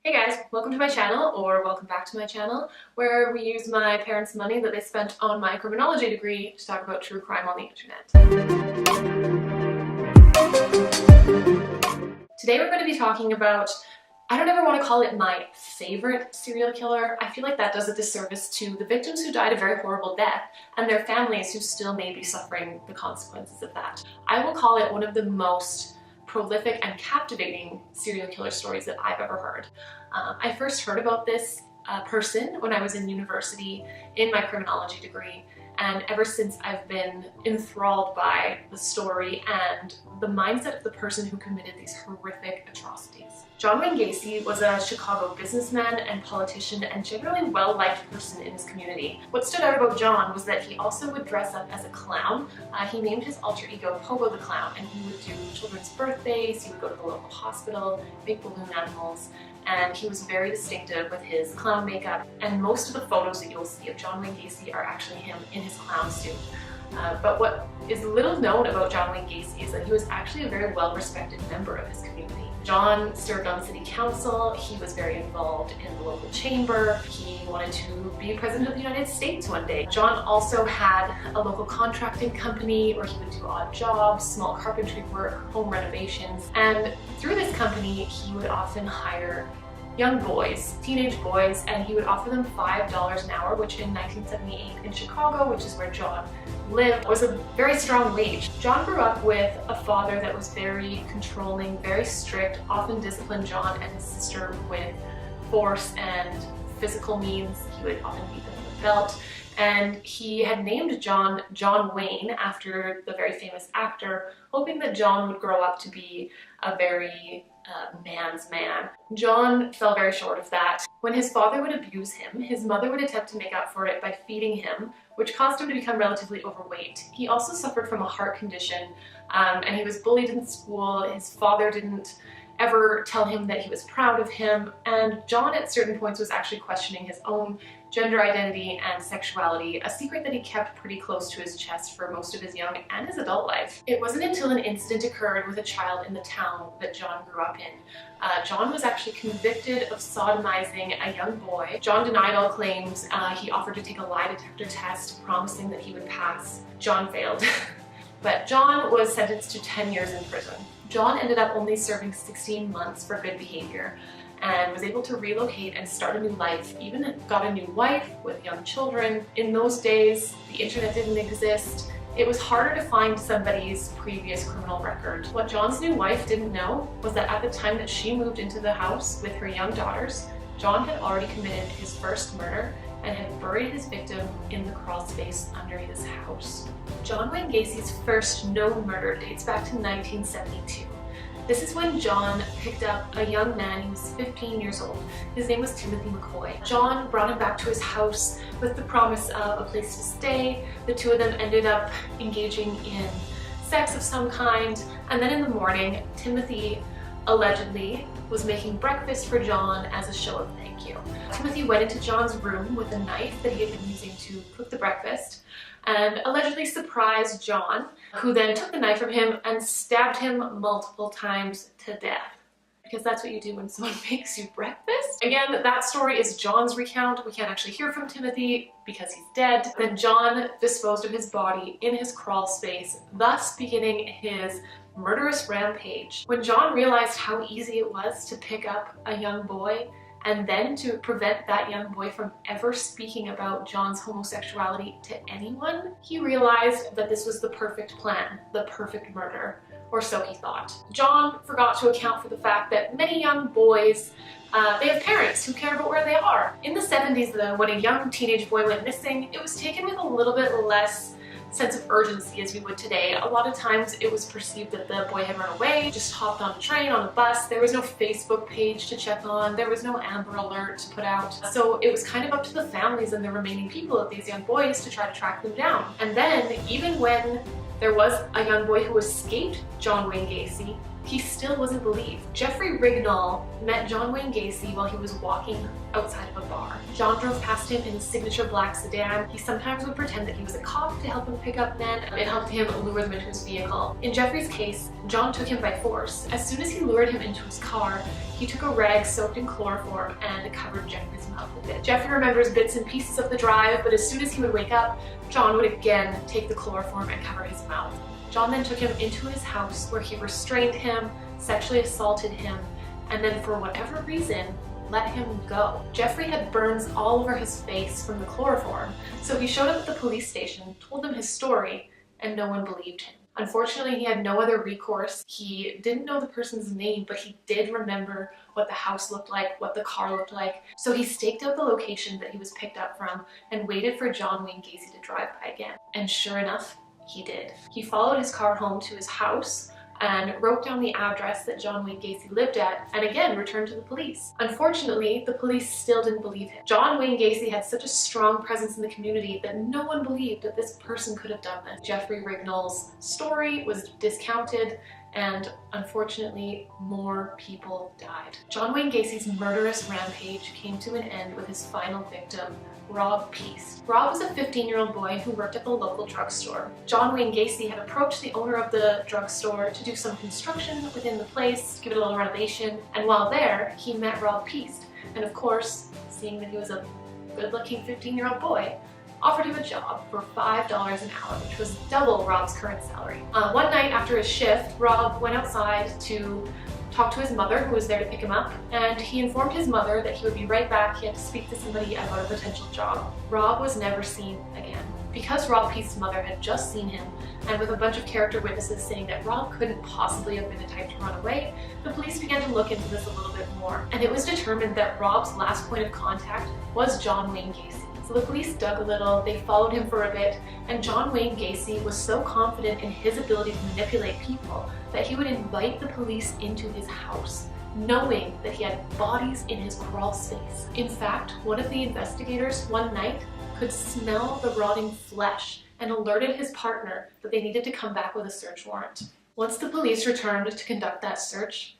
Hey guys, welcome to my channel, or welcome back to my channel, where we use my parents' money that they spent on my criminology degree to talk about true crime on the internet. Today we're going to be talking about, I don't ever want to call it my favorite serial killer. I feel like that does a disservice to the victims who died a very horrible death and their families who still may be suffering the consequences of that. I will call it one of the most prolific and captivating serial killer stories that I've ever heard. I first heard about this person when I was in university in my criminology degree, and ever since I've been enthralled by the story and the mindset of the person who committed these horrific atrocities. John Wayne Gacy was a Chicago businessman and politician and generally well-liked person in his community. What stood out about John was that he also would dress up as a clown. He named his alter ego Pogo the Clown, and he would do children's birthdays, he would go to the local hospital, make balloon animals, and he was very distinctive with his clown makeup, and most of the photos that you'll see of John Wayne Gacy are actually him in his clown suit. But what is little known about John Wayne Gacy is that he was actually a very well-respected member of his community. John served on city council, he was very involved in the local chamber, he wanted to be president of the United States one day. John also had a local contracting company where he would do odd jobs, small carpentry work, home renovations, and through this company he would often hire young boys, teenage boys, and he would offer them $5 an hour, which in 1978 in Chicago, which is where John lived, was a very strong wage. John grew up with a father that was very controlling, very strict, often disciplined John and his sister with force and physical means. He would often beat them with a belt. And he had named John Wayne after the very famous actor, hoping that John would grow up to be a very man's man. John fell very short of that. When his father would abuse him, his mother would attempt to make up for it by feeding him, which caused him to become relatively overweight. He also suffered from a heart condition, and he was bullied in school. His father didn't ever tell him that he was proud of him, and John at certain points was actually questioning his own gender identity and sexuality, a secret that he kept pretty close to his chest for most of his young and his adult life. It wasn't until an incident occurred with a child in the town that John grew up in. John was actually convicted of sodomizing a young boy. John denied all claims. He offered to take a lie detector test, promising that he would pass. John failed. But John was sentenced to 10 years in prison. John ended up only serving 16 months for good behavior and was able to relocate and start a new life, even got a new wife with young children. In those days, the internet didn't exist. It was harder to find somebody's previous criminal record. What John's new wife didn't know was that at the time that she moved into the house with her young daughters, John had already committed his first murder and had buried his victim in the crawl space under his house. John Wayne Gacy's first known murder dates back to 1972. This is when John picked up a young man. He was 15 years old. His name was Timothy McCoy. John brought him back to his house with the promise of a place to stay. The two of them ended up engaging in sex of some kind, and then in the morning, Timothy allegedly was making breakfast for John as a show of thank you. Timothy went into John's room with a knife that he had been using to cook the breakfast and allegedly surprised John, who then took the knife from him and stabbed him multiple times to death. Because that's what you do when someone makes you breakfast. Again, that story is John's recount. We can't actually hear from Timothy because he's dead. Then John disposed of his body in his crawl space, thus beginning his murderous rampage. When John realized how easy it was to pick up a young boy and then to prevent that young boy from ever speaking about John's homosexuality to anyone, he realized that this was the perfect plan, the perfect murder, or so he thought. John forgot to account for the fact that many young boys, they have parents who care about where they are. In the 70s though, when a young teenage boy went missing, it was taken with a little bit less sense of urgency as we would today. A lot of times it was perceived that the boy had run away, just hopped on a train, on a bus. There was no Facebook page to check on. There was no Amber Alert to put out. So it was kind of up to the families and the remaining people of these young boys to try to track them down. And then even when there was a young boy who escaped John Wayne Gacy, he still wasn't believed. Jeffrey Rignall met John Wayne Gacy while he was walking outside of a bar. John drove past him in his signature black sedan. He sometimes would pretend that he was a cop to help him pick up men and helped him lure them into his vehicle. In Jeffrey's case, John took him by force. As soon as he lured him into his car, he took a rag soaked in chloroform and covered Jeffrey's mouth with it. Jeffrey remembers bits and pieces of the drive, but as soon as he would wake up, John would again take the chloroform and cover his mouth. John then took him into his house where he restrained him, sexually assaulted him, and then for whatever reason, let him go. Jeffrey had burns all over his face from the chloroform, so he showed up at the police station, told them his story, and no one believed him. Unfortunately, he had no other recourse. He didn't know the person's name, but he did remember what the house looked like, what the car looked like. So he staked out the location that he was picked up from and waited for John Wayne Gacy to drive by again. And sure enough, he did. He followed his car home to his house and wrote down the address that John Wayne Gacy lived at, and again returned to the police. Unfortunately, the police still didn't believe him. John Wayne Gacy had such a strong presence in the community that no one believed that this person could have done this. Jeffrey Rignall's story was discounted, and unfortunately, more people died. John Wayne Gacy's murderous rampage came to an end with his final victim, Rob Peast. Rob was a 15-year-old boy who worked at the local drugstore. John Wayne Gacy had approached the owner of the drugstore to do some construction within the place, give it a little renovation, and while there, he met Rob Peast. And of course, seeing that he was a good-looking 15-year-old boy, offered him a job for $5 an hour, which was double Rob's current salary. One night after his shift, Rob went outside to talk to his mother, who was there to pick him up, and he informed his mother that he would be right back. He had to speak to somebody about a potential job. Rob was never seen again. Because Rob Peast's mother had just seen him, and with a bunch of character witnesses saying that Rob couldn't possibly have been the type to run away, the police began to look into this a little bit more, and it was determined that Rob's last point of contact was John Wayne Gacy. So the police dug a little, they followed him for a bit, and John Wayne Gacy was so confident in his ability to manipulate people that he would invite the police into his house, knowing that he had bodies in his crawl space. In fact, one of the investigators one night could smell the rotting flesh and alerted his partner that they needed to come back with a search warrant. Once the police returned to conduct that search,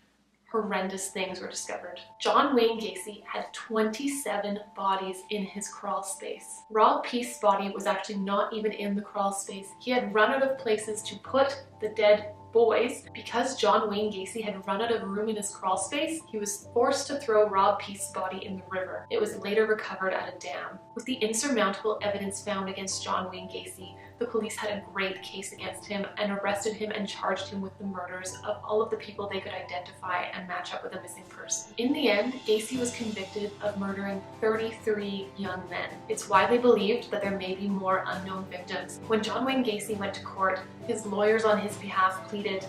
horrendous things were discovered. John Wayne Gacy had 27 bodies in his crawl space. Rob Peast's body was actually not even in the crawl space. He had run out of places to put the dead boys. Because John Wayne Gacy had run out of room in his crawl space, he was forced to throw Rob Peast's body in the river. It was later recovered at a dam. With the insurmountable evidence found against John Wayne Gacy, the police had a great case against him and arrested him and charged him with the murders of all of the people they could identify and match up with a missing person. In the end, Gacy was convicted of murdering 33 young men. It's widely believed that there may be more unknown victims. When John Wayne Gacy went to court, his lawyers on his behalf pleaded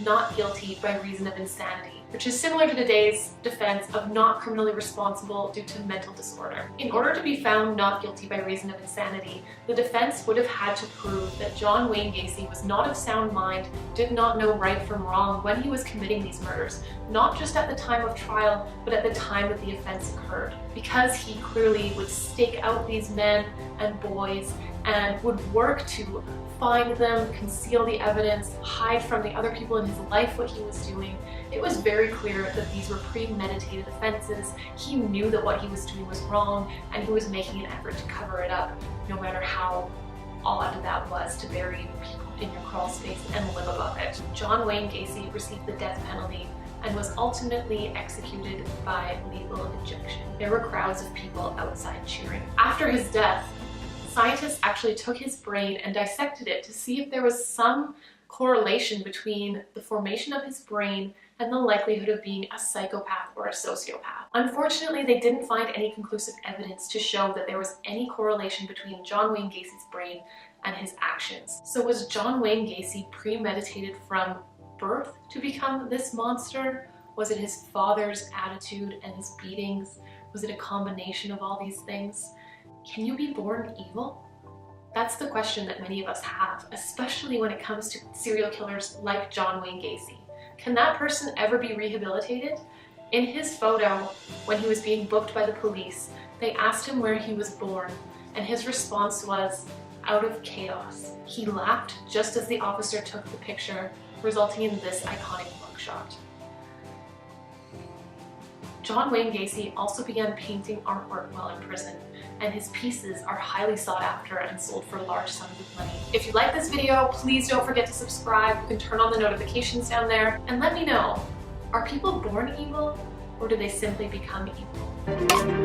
not guilty by reason of insanity, which is similar to today's defense of not criminally responsible due to mental disorder. In order to be found not guilty by reason of insanity, the defense would have had to prove that John Wayne Gacy was not of sound mind, did not know right from wrong when he was committing these murders, not just at the time of trial, but at the time that the offense occurred. Because he clearly would stake out these men and boys and would work to find them, conceal the evidence, hide from the other people in his life what he was doing. It was very clear that these were premeditated offenses. He knew that what he was doing was wrong, and he was making an effort to cover it up, no matter how odd that was to bury people in your crawl space and live above it. John Wayne Gacy received the death penalty and was ultimately executed by lethal injection. There were crowds of people outside cheering. After his death, scientists actually took his brain and dissected it to see if there was some correlation between the formation of his brain and the likelihood of being a psychopath or a sociopath. Unfortunately, they didn't find any conclusive evidence to show that there was any correlation between John Wayne Gacy's brain and his actions. So was John Wayne Gacy premeditated from birth to become this monster? Was it his father's attitude and his beatings? Was it a combination of all these things? Can you be born evil? That's the question that many of us have, especially when it comes to serial killers like John Wayne Gacy. Can that person ever be rehabilitated? In his photo, when he was being booked by the police, they asked him where he was born, and his response was, out of chaos. He laughed just as the officer took the picture, resulting in this iconic mugshot. John Wayne Gacy also began painting artwork while in prison, and his pieces are highly sought after and sold for large sums of money. If you like this video, please don't forget to subscribe. You can turn on the notifications down there and let me know, are people born evil or do they simply become evil?